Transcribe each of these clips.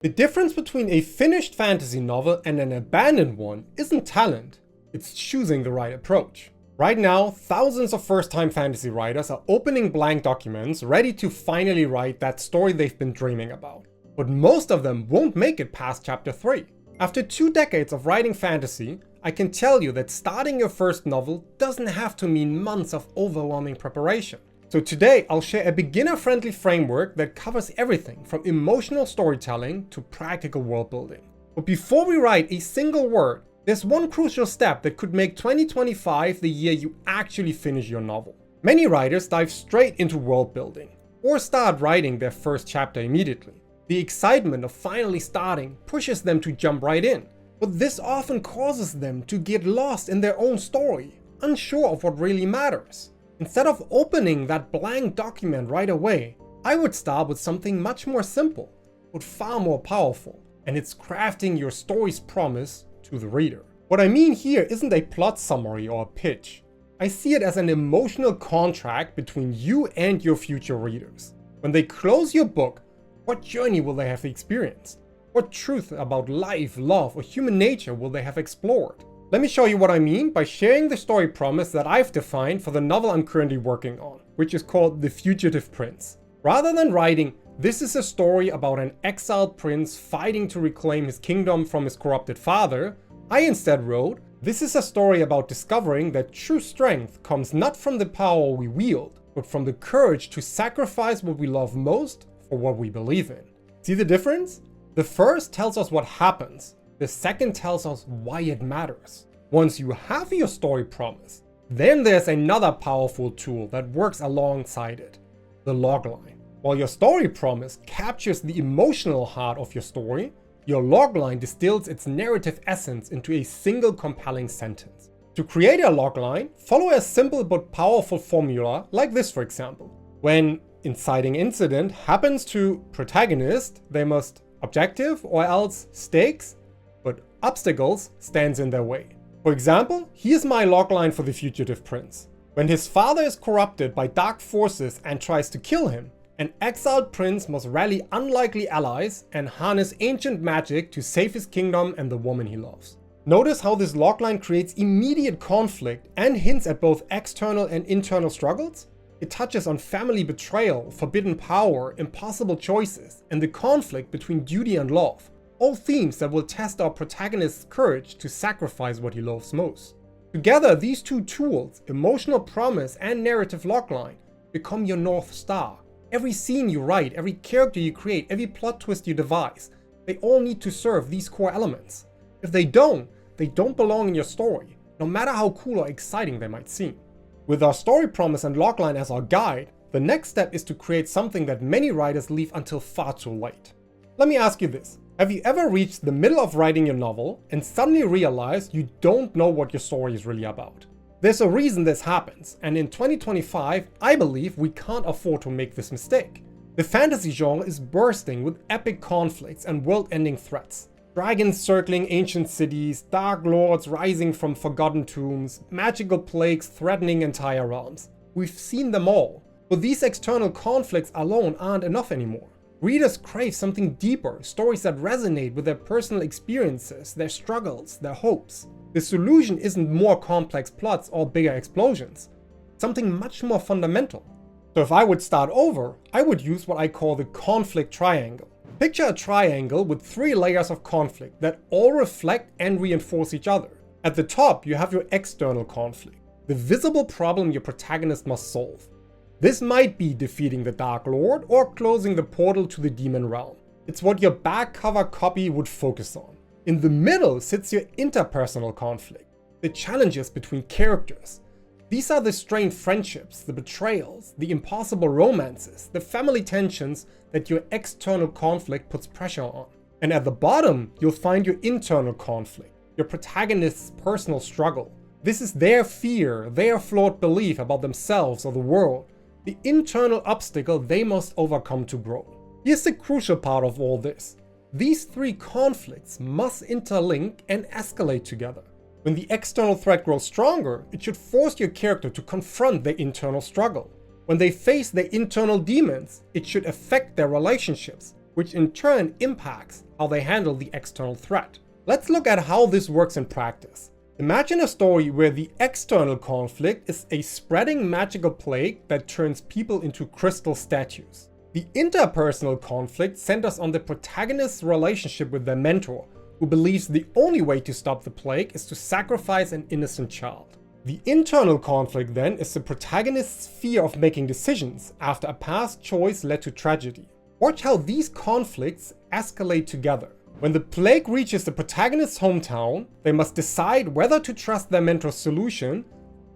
The difference between a finished fantasy novel and an abandoned one isn't talent, it's choosing the right approach. Right now, thousands of first-time fantasy writers are opening blank documents ready to finally write that story they've been dreaming about. But most of them won't make it past chapter 3. After 2 decades of writing fantasy, I can tell you that starting your first novel doesn't have to mean months of overwhelming preparation. So today I'll share a beginner-friendly framework that covers everything from emotional storytelling to practical world building. But before we write a single word, there's one crucial step that could make 2025 the year you actually finish your novel. Many writers dive straight into world building, or start writing their first chapter immediately. The excitement of finally starting pushes them to jump right in, but this often causes them to get lost in their own story, unsure of what really matters. Instead of opening that blank document right away, I would start with something much more simple, but far more powerful, and it's crafting your story's promise to the reader. What I mean here isn't a plot summary or a pitch. I see it as an emotional contract between you and your future readers. When they close your book, what journey will they have experienced? What truth about life, love, or human nature will they have explored? Let me show you what I mean by sharing the story promise that I've defined for the novel I'm currently working on, which is called The Fugitive Prince. Rather than writing, "This is a story about an exiled prince fighting to reclaim his kingdom from his corrupted father," I instead wrote, "This is a story about discovering that true strength comes not from the power we wield, but from the courage to sacrifice what we love most for what we believe in." See the difference? The first tells us what happens. The second tells us why it matters. Once you have your story promise, then there's another powerful tool that works alongside it, the logline. While your story promise captures the emotional heart of your story, your logline distills its narrative essence into a single compelling sentence. To create a logline, follow a simple but powerful formula like this, for example. When inciting incident happens to protagonist, they must objective or else stakes, but obstacles stands in their way. For example, here's my logline for the Fugitive Prince. When his father is corrupted by dark forces and tries to kill him, an exiled prince must rally unlikely allies and harness ancient magic to save his kingdom and the woman he loves. Notice how this logline creates immediate conflict and hints at both external and internal struggles? It touches on family betrayal, forbidden power, impossible choices, and the conflict between duty and love. All themes that will test our protagonist's courage to sacrifice what he loves most. Together, these two tools, emotional promise and narrative logline, become your North Star. Every scene you write, every character you create, every plot twist you devise, they all need to serve these core elements. If they don't belong in your story, no matter how cool or exciting they might seem. With our story promise and logline as our guide, the next step is to create something that many writers leave until far too late. Let me ask you this. Have you ever reached the middle of writing your novel and suddenly realized you don't know what your story is really about? There's a reason this happens, and in 2025, I believe we can't afford to make this mistake. The fantasy genre is bursting with epic conflicts and world-ending threats. Dragons circling ancient cities, dark lords rising from forgotten tombs, magical plagues threatening entire realms. We've seen them all, but these external conflicts alone aren't enough anymore. Readers crave something deeper, stories that resonate with their personal experiences, their struggles, their hopes. The solution isn't more complex plots or bigger explosions, something much more fundamental. So if I would start over, I would use what I call the conflict triangle. Picture a triangle with 3 layers of conflict that all reflect and reinforce each other. At the top, you have your external conflict, the visible problem your protagonist must solve. This might be defeating the Dark Lord or closing the portal to the demon realm. It's what your back cover copy would focus on. In the middle sits your interpersonal conflict, the challenges between characters. These are the strained friendships, the betrayals, the impossible romances, the family tensions that your external conflict puts pressure on. And at the bottom, you'll find your internal conflict, your protagonist's personal struggle. This is their fear, their flawed belief about themselves or the world, the internal obstacle they must overcome to grow. Here's the crucial part of all this. These 3 conflicts must interlink and escalate together. When the external threat grows stronger, it should force your character to confront their internal struggle. When they face their internal demons, it should affect their relationships, which in turn impacts how they handle the external threat. Let's look at how this works in practice. Imagine a story where the external conflict is a spreading magical plague that turns people into crystal statues. The interpersonal conflict centers on the protagonist's relationship with their mentor, who believes the only way to stop the plague is to sacrifice an innocent child. The internal conflict then is the protagonist's fear of making decisions after a past choice led to tragedy. Watch how these conflicts escalate together. When the plague reaches the protagonist's hometown, they must decide whether to trust their mentor's solution,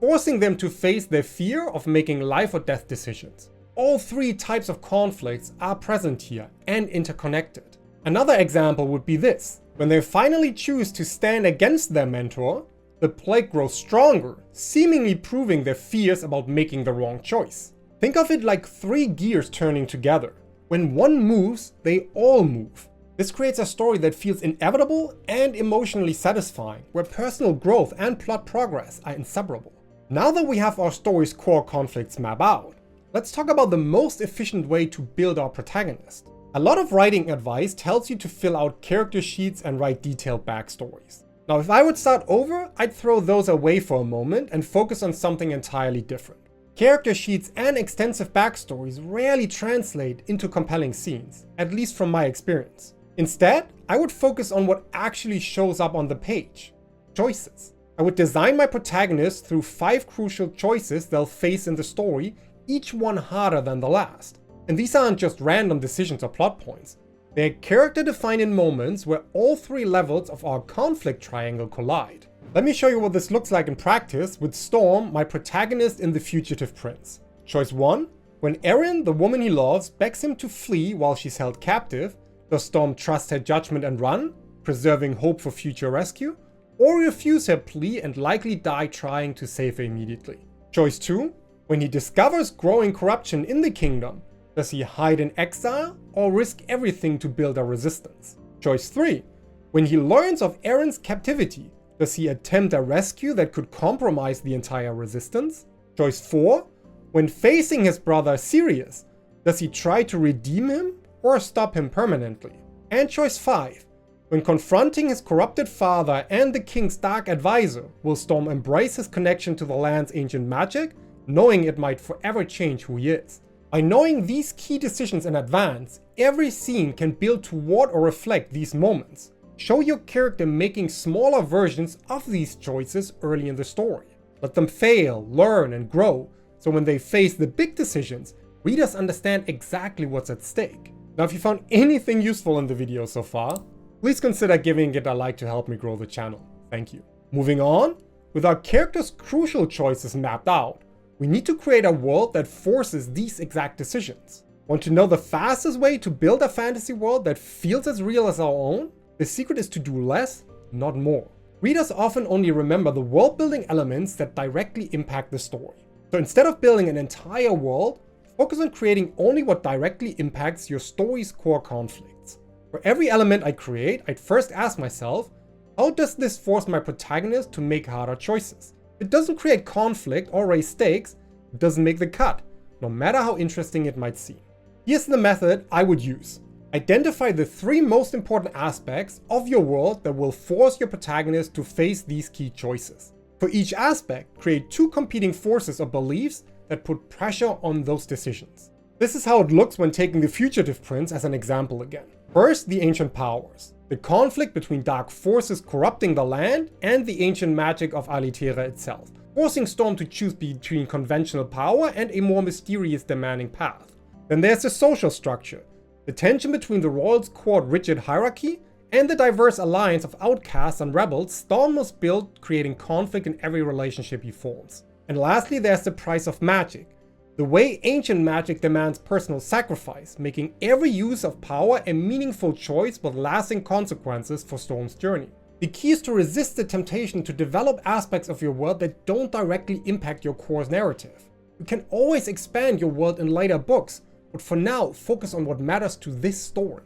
forcing them to face their fear of making life or death decisions. All three types of conflicts are present here and interconnected. Another example would be this. When they finally choose to stand against their mentor, the plague grows stronger, seemingly proving their fears about making the wrong choice. Think of it like three gears turning together. When one moves, they all move. This creates a story that feels inevitable and emotionally satisfying, where personal growth and plot progress are inseparable. Now that we have our story's core conflicts mapped out, let's talk about the most efficient way to build our protagonist. A lot of writing advice tells you to fill out character sheets and write detailed backstories. Now, if I would start over, I'd throw those away for a moment and focus on something entirely different. Character sheets and extensive backstories rarely translate into compelling scenes, at least from my experience. Instead, I would focus on what actually shows up on the page. Choices. I would design my protagonist through 5 crucial choices they'll face in the story, each one harder than the last. And these aren't just random decisions or plot points. They're character-defining moments where all 3 levels of our conflict triangle collide. Let me show you what this looks like in practice with Storm, my protagonist in The Fugitive Prince. Choice 1. When Erin, the woman he loves, begs him to flee while she's held captive, does Storm trust her judgment and run, preserving hope for future rescue, or refuse her plea and likely die trying to save her immediately? Choice 2. When he discovers growing corruption in the kingdom, does he hide in exile or risk everything to build a resistance? Choice 3. When he learns of Erin's captivity, does he attempt a rescue that could compromise the entire resistance? Choice 4. When facing his brother Sirius, does he try to redeem him or stop him permanently? And choice 5. When confronting his corrupted father and the king's dark advisor, will Storm embrace his connection to the land's ancient magic, knowing it might forever change who he is? By knowing these key decisions in advance, every scene can build toward or reflect these moments. Show your character making smaller versions of these choices early in the story. Let them fail, learn, and grow, so when they face the big decisions, readers understand exactly what's at stake. Now, if you found anything useful in the video so far, please consider giving it a like to help me grow the channel. Thank you. Moving on, with our character's crucial choices mapped out, we need to create a world that forces these exact decisions. Want to know the fastest way to build a fantasy world that feels as real as our own? The secret is to do less, not more. Readers often only remember the world-building elements that directly impact the story. So instead of building an entire world, focus on creating only what directly impacts your story's core conflicts. For every element I create, I'd first ask myself, how does this force my protagonist to make harder choices? If it doesn't create conflict or raise stakes, it doesn't make the cut, no matter how interesting it might seem. Here's the method I would use. Identify the 3 most important aspects of your world that will force your protagonist to face these key choices. For each aspect, create 2 competing forces or beliefs that put pressure on those decisions. This is how it looks when taking The Fugitive Prince as an example again. First, the ancient powers. The conflict between dark forces corrupting the land and the ancient magic of Aliterra itself, forcing Storm to choose between conventional power and a more mysterious demanding path. Then there's the social structure. The tension between the royal's court rigid hierarchy and the diverse alliance of outcasts and rebels Storm must build, creating conflict in every relationship he forms. And lastly, there's the price of magic. The way ancient magic demands personal sacrifice, making every use of power a meaningful choice with lasting consequences for Storm's journey. The key is to resist the temptation to develop aspects of your world that don't directly impact your core's narrative. You can always expand your world in later books, but for now, focus on what matters to this story.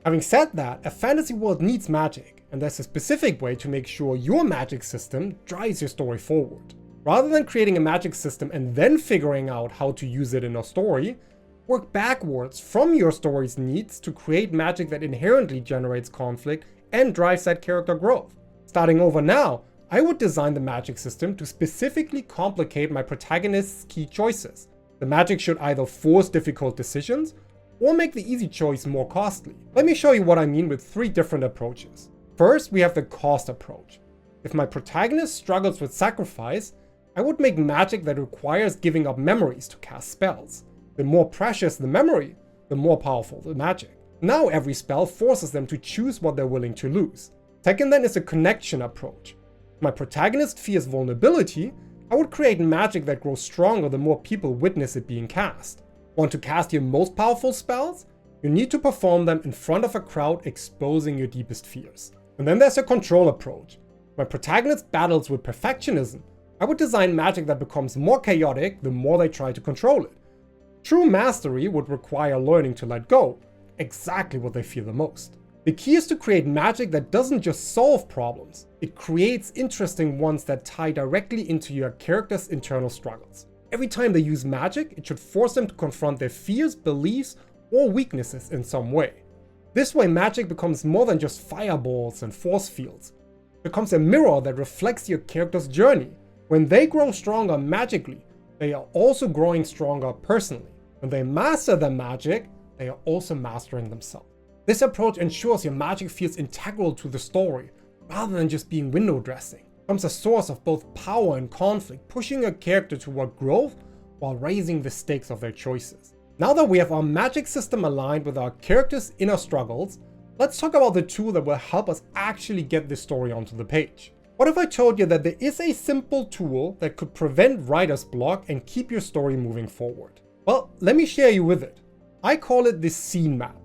Having said that, a fantasy world needs magic, and there's a specific way to make sure your magic system drives your story forward. Rather than creating a magic system and then figuring out how to use it in a story, Work backwards from your story's needs to create magic that inherently generates conflict and drives that character growth. Starting over now, I would design the magic system to specifically complicate my protagonist's key choices. The magic should either force difficult decisions or make the easy choice more costly. Let me show you what I mean with 3 different approaches. First, we have the cost approach. If my protagonist struggles with sacrifice, I would make magic that requires giving up memories to cast spells. The more precious the memory, the more powerful the magic. Now every spell forces them to choose what they're willing to lose. Second then is the connection approach. If my protagonist fears vulnerability, I would create magic that grows stronger the more people witness it being cast. Want to cast your most powerful spells? You need to perform them in front of a crowd, exposing your deepest fears. And then there's a control approach. If my protagonist battles with perfectionism, I would design magic that becomes more chaotic the more they try to control it. True mastery would require learning to let go, exactly what they fear the most. The key is to create magic that doesn't just solve problems, it creates interesting ones that tie directly into your character's internal struggles. Every time they use magic, it should force them to confront their fears, beliefs, or weaknesses in some way. This way, magic becomes more than just fireballs and force fields. It becomes a mirror that reflects your character's journey. When they grow stronger magically, they are also growing stronger personally. When they master their magic, they are also mastering themselves. This approach ensures your magic feels integral to the story, rather than just being window dressing. It becomes a source of both power and conflict, pushing a character toward growth while raising the stakes of their choices. Now that we have our magic system aligned with our character's inner struggles, let's talk about the tool that will help us actually get this story onto the page. What if I told you that there is a simple tool that could prevent writer's block and keep your story moving forward? Well, let me share you with it. I call it the scene map.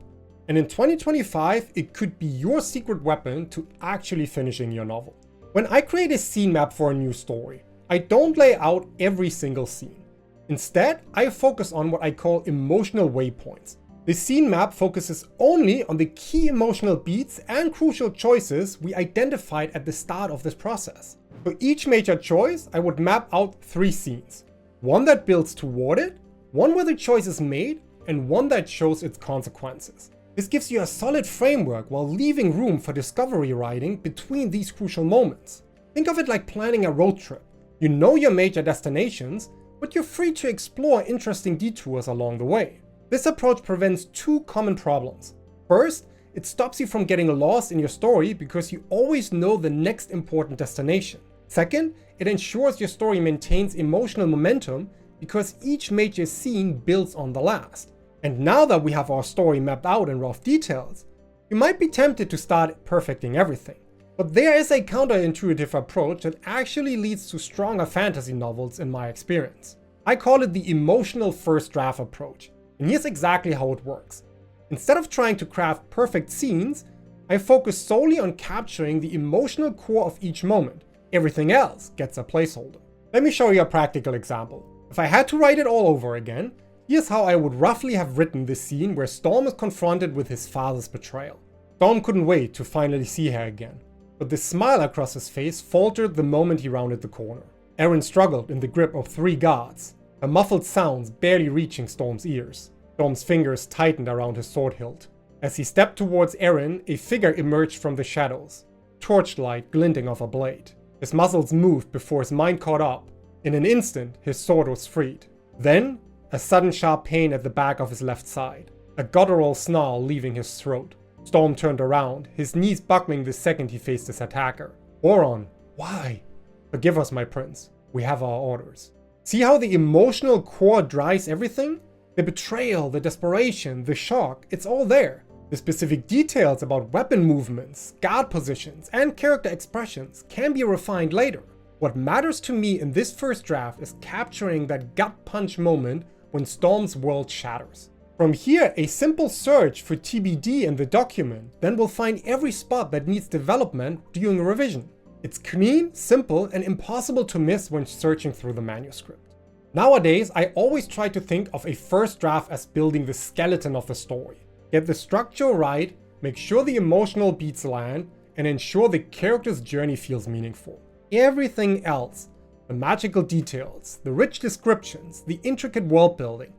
And in 2025, it could be your secret weapon to actually finishing your novel. When I create a scene map for a new story, I don't lay out every single scene. Instead, I focus on what I call emotional waypoints. The scene map focuses only on the key emotional beats and crucial choices we identified at the start of this process. For each major choice, I would map out 3 scenes. One that builds toward it, one where the choice is made, and one that shows its consequences. This gives you a solid framework while leaving room for discovery writing between these crucial moments. Think of it like planning a road trip. You know your major destinations, but you're free to explore interesting detours along the way. This approach prevents 2 common problems. First, it stops you from getting lost in your story because you always know the next important destination. Second, it ensures your story maintains emotional momentum because each major scene builds on the last. And now that we have our story mapped out in rough details, you might be tempted to start perfecting everything. But there is a counterintuitive approach that actually leads to stronger fantasy novels in my experience. I call it the emotional first draft approach, and here's exactly how it works. Instead of trying to craft perfect scenes, I focus solely on capturing the emotional core of each moment. Everything else gets a placeholder. Let me show you a practical example. If I had to write it all over again, here's how I would roughly have written this scene where Storm is confronted with his father's betrayal. Storm couldn't wait to finally see her again, but the smile across his face faltered the moment he rounded the corner. Eren struggled in the grip of 3 guards, her muffled sounds barely reaching Storm's ears. Storm's fingers tightened around his sword hilt. As he stepped towards Eren, a figure emerged from the shadows, torchlight glinting off a blade. His muscles moved before his mind caught up. In an instant, his sword was freed. Then, a sudden sharp pain at the back of his left side, a guttural snarl leaving his throat. Storm turned around, his knees buckling the second he faced his attacker. Auron, why? Forgive us, my prince. We have our orders. See how the emotional core drives everything? The betrayal, the desperation, the shock, it's all there. The specific details about weapon movements, guard positions, and character expressions can be refined later. What matters to me in this first draft is capturing that gut punch moment when Storm's world shatters. From here, a simple search for TBD in the document then will find every spot that needs development during a revision. It's clean, simple, and impossible to miss when searching through the manuscript. Nowadays, I always try to think of a first draft as building the skeleton of the story. Get the structure right, make sure the emotional beats land, and ensure the character's journey feels meaningful. Everything else, the magical details, the rich descriptions, the intricate world building,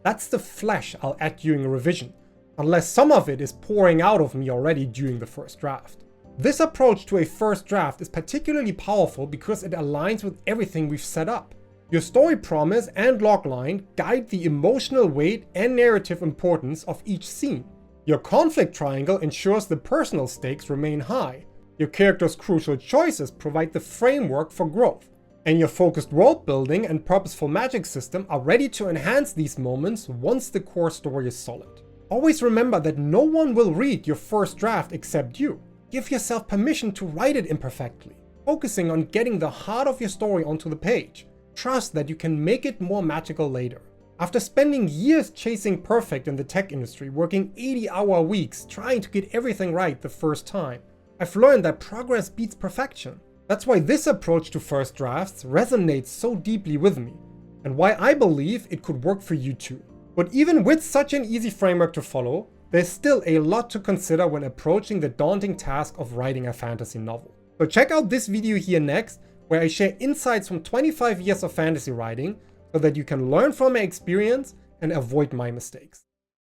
That's the flesh I'll add during a revision, unless some of it is pouring out of me already during the first draft. This approach to a first draft is particularly powerful because it aligns with everything we've set up. Your story promise and logline guide the emotional weight and narrative importance of each scene. Your conflict triangle ensures the personal stakes remain high. Your character's crucial choices provide the framework for growth. And your focused world building and purposeful magic system are ready to enhance these moments once the core story is solid. Always remember that no one will read your first draft except you. Give yourself permission to write it imperfectly, focusing on getting the heart of your story onto the page. Trust that you can make it more magical later. After spending years chasing perfect in the tech industry, working 80-hour weeks trying to get everything right the first time, I've learned that progress beats perfection. That's why this approach to first drafts resonates so deeply with me, and why I believe it could work for you too. But even with such an easy framework to follow, there's still a lot to consider when approaching the daunting task of writing a fantasy novel. So check out this video here next, where I share insights from 25 years of fantasy writing so that you can learn from my experience and avoid my mistakes.